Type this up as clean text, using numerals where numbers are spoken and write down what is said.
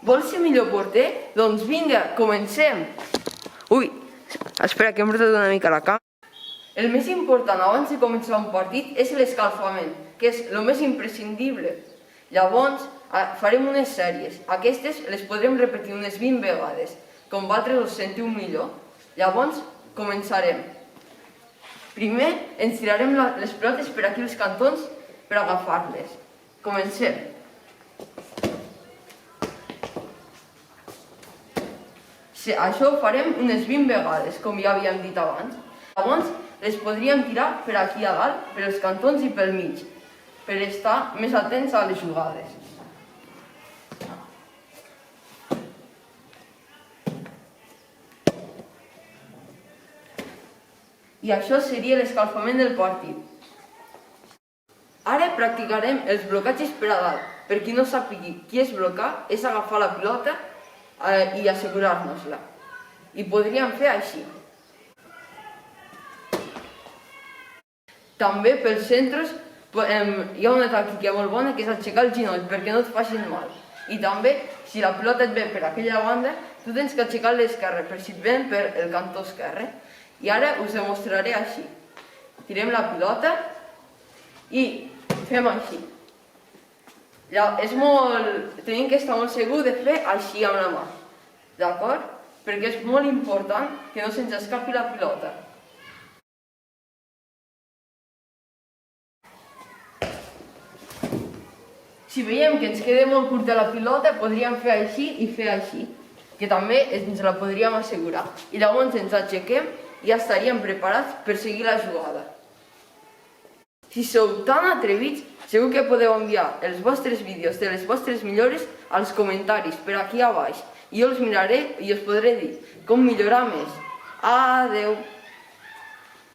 Vols ser millor porter? Doncs vinga, comencem! Ui, espera que hem rotat una mica la cama. El més important abans de començar un partit és l'escalfament, que és el més imprescindible. Llavors, farem unes sèries. Aquestes les podrem repetir unes 20 vegades, com vosaltres us sentiu millor. Llavors, començarem. Primer, ens tirarem les pilotes per aquí als cantons per agafar-les. Comencem. Això ho farem unes 20 vegades, com ja havíem dit abans. Llavors, les podríem tirar per aquí a dalt, per els cantons i pel mig, per estar més atents a les jugades. I això seria l'escalfament del partit. Ara practicarem els blocatges per a dalt. Per qui no sàpigui qui és blocar, és agafar la pilota i assegurar-nos-la. I podríem fer així. També pels centres hi ha una tàctica molt bona que és aixecar el genoll perquè no et facin mal. I també, si la pilota et ve per aquella banda, tu tens que aixecar l'esquerra per si et ven per el cantó esquerre. I ara us demostraré així. Tirem la pilota i fem així. Tenim que estar molt segurs de fer així amb la mà. D'acord? Perquè és molt important que no se'ns escapi la pilota. Si veiem que ens queda molt curta la pilota, podríem fer així i fer així, que també ens la podríem assegurar. I llavors ens aixequem i ja estaríem preparats per seguir la jugada. Si sou tan atrevits, segur que podeu enviar els vostres vídeos de les vostres millores als comentaris per aquí a baix. I jo els miraré i us podré dir com millorar més. Adeu!